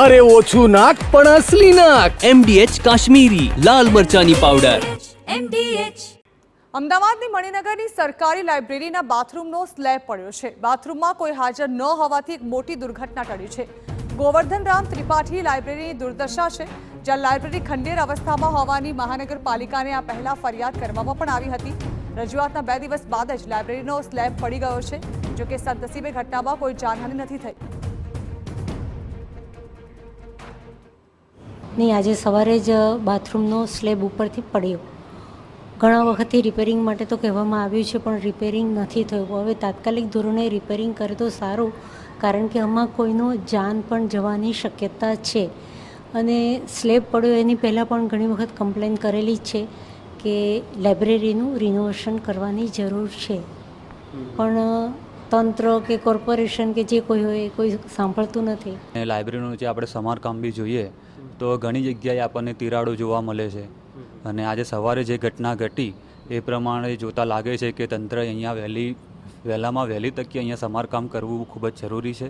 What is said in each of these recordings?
અરે ઓછું નાક પણ અસલી નાક. MDH કાશ્મીરી લાલ મરચાની પાવડર. અમદાવાદની મણિનગરની સરકારી લાઇબ્રેરીના બાથરૂમનો સ્લેબ પડ્યો છે. બાથરૂમમાં કોઈ હાજર ન હોવાથી એક મોટી દુર્ઘટના ટળી છે. ગોવર્ધન રામ ત્રિપાઠી લાઇબ્રેરીની દુર્દશા છે, જ્યાં લાઇબ્રેરી ખંડેર અવસ્થામાં હોવાની મહાનગરપાલિકાને આ પહેલા ફરિયાદ કરવામાં પણ આવી હતી. રજૂઆતના 2 દિવસ બાદ જ લાઇબ્રેરીનો સ્લેબ પડી ગયો છે. જોકે સદનસીબે ઘટનામાં કોઈ જાનહાનિ નથી થઈ. નહીં, આજે સવારે જ બાથરૂમનો સ્લેબ ઉપરથી પડ્યો. ઘણા વખતથી રિપેરિંગ માટે તો કહેવામાં આવ્યું છે, પણ રિપેરિંગ નથી થયું. હવે તાત્કાલિક ધોરણે રિપેરિંગ કરે તો સારું, કારણ કે આમાં કોઈનો જાન પણ જવાની શક્યતા છે. અને સ્લેબ પડ્યો એની પહેલાં પણ ઘણી વખત કમ્પ્લેન કરેલી જ છે કે લાઇબ્રેરીનું રિનોવેશન કરવાની જરૂર છે, પણ તંત્ર કે કોર્પોરેશન કે જે કોઈ હોય એ કોઈ સાંભળતું નથી. લાઇબ્રેરીનું જે આપણે સમારકામ બી જોઈએ તો ઘણી જગ્યાએ આપણને તિરાડો જોવા મળે છે. અને આજે સવારે જે ઘટના ઘટી એ પ્રમાણે જોતાં લાગે છે કે તંત્ર અહીંયા વહેલામાં વહેલી તકે અહીંયા સમારકામ કરવું ખૂબ જ જરૂરી છે.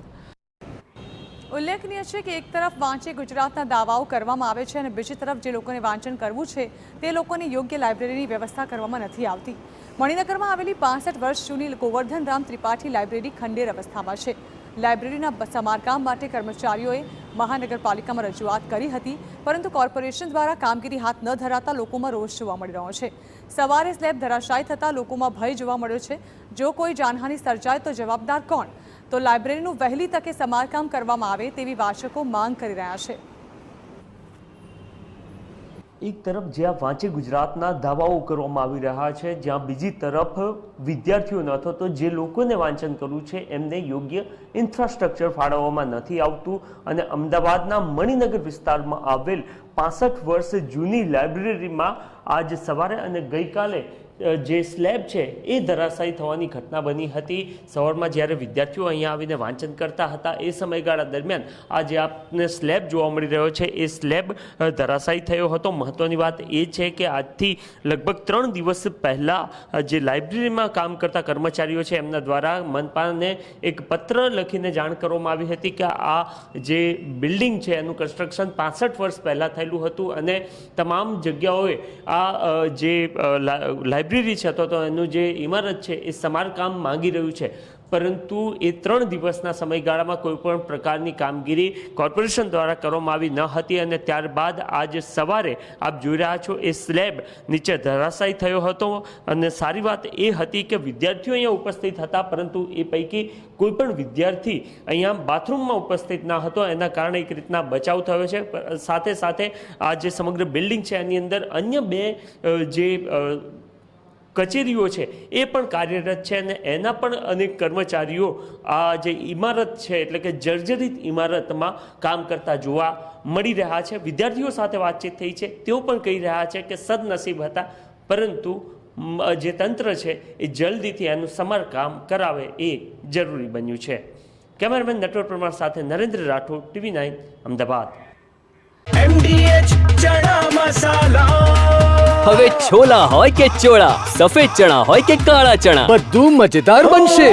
ઉલ્લેખનીય છે કે એક તરફ વાંચે ગુજરાતના દાવાઓ કરવામાં આવે છે અને બીજી તરફ જે લોકોને વાંચન કરવું છે તે લોકોને યોગ્ય લાઇબ્રેરીની વ્યવસ્થા કરવામાં નથી આવતી. મણિનગરમાં આવેલી 65 વર્ષ જૂની ગોવર્ધન રામ ત્રિપાઠી લાઇબ્રેરી ખંડેર અવસ્થામાં છે. લાઇબ્રેરીના સમારકામ માટે કર્મચારીઓએ મહાનગરપાલિકામાં રજૂઆત કરી હતી, પરંતુ કોર્પોરેશન દ્વારા કામગીરી હાથ ન ધરાતા લોકોમાં રોષ જોવા મળી રહ્યો છે. સવારે સ્લેબ ધરાશાયી થતાં લોકોમાં ભય જોવા મળ્યો છે. જો કોઈ જાનહાનિ સર્જાય તો જવાબદાર કોણ? તો લાઇબ્રેરીનું વહેલી તકે સમારકામ કરવામાં આવે તેવી વાચકો માંગ કરી રહ્યા છે. એક તરફ જ્યાં વાંચે ગુજરાતના દાવાઓ કરવામાં આવી રહ્યા છે, જ્યાં બીજી તરફ વિદ્યાર્થીઓને અથવા તો જે લોકોને વાંચન કરવું છે એમને યોગ્ય ઇન્ફ્રાસ્ટ્રક્ચર ફાળવવામાં નથી આવતું. અને અમદાવાદના મણિનગર વિસ્તારમાં આવેલ 65 વર્ષ જૂની લાઇબ્રેરીમાં આજ સવારે અને ગઈકાલે જે સ્લેબ છે એ ધરાશાયી થવાની ઘટના બની હતી. સવારમાં જ્યારે વિદ્યાર્થીઓ અહીંયા આવીને વાંચન કરતા હતા એ સમયગાળા દરમિયાન આ જે આપને સ્લેબ જોવા મળી રહ્યો છે એ સ્લેબ ધરાશાયી થયો હતો. મહત્વની વાત એ છે કે આજથી લગભગ 3 દિવસ પહેલાં જે લાઇબ્રેરીમાં કામ કરતા કર્મચારીઓ છે એમના દ્વારા મનપાને એક પત્ર લખીને જાણ કરવામાં આવી હતી કે આ જે બિલ્ડિંગ છે એનું કન્સ્ટ્રક્શન 65 વર્ષ પહેલાં થયેલું હતું અને તમામ જગ્યાઓએ આ જે લાઇબ્રેરી છે અથવા તો એનું જે ઇમારત છે એ સમારકામ માંગી રહ્યું છે. પરંતુ એ 3 દિવસના સમયગાળામાં કોઈ પણ પ્રકારની કામગીરી કોર્પોરેશન દ્વારા કરવામાં આવી ન હતી અને ત્યારબાદ આજ સવારે આપ જોઈ રહ્યા છો એ સ્લેબ નીચે ધરાશાયી થયો હતો. અને સારી વાત એ હતી કે વિદ્યાર્થીઓ અહીંયા ઉપસ્થિત હતા, પરંતુ એ પૈકી કોઈ પણ વિદ્યાર્થી અહીંયા બાથરૂમમાં ઉપસ્થિત ન હતો. એના કારણે એક રીતના બચાવ થયો છે. સાથે સાથે આ જે સમગ્ર બિલ્ડિંગ છે એની અંદર અન્ય 2 જે કચેરીઓ છે એ પણ કાર્યરત છે અને એના પણ અનેક કર્મચારીઓ આ જે ઇમારત છે એટલે કે જર્જરિત ઇમારતમાં કામ કરતા જોવા મળી રહ્યા છે. વિદ્યાર્થીઓ સાથે વાતચીત થઈ છે, તેઓ પણ કહી રહ્યા છે કે સદનસીબ હતા, પરંતુ જે તંત્ર છે એ જલ્દીથી એનું સમારકામ કરાવે એ જરૂરી બન્યું છે. કેમેરામેન નટવર પરમાર સાથે નરેન્દ્ર રાઠોડ, TV9 અમદાવાદ. MDH ચણા મસાલા. હવે છોલા હોય કે ચોળા, સફેદ ચણા હોય કે કાળા ચણા, બધું મજેદાર બનશે.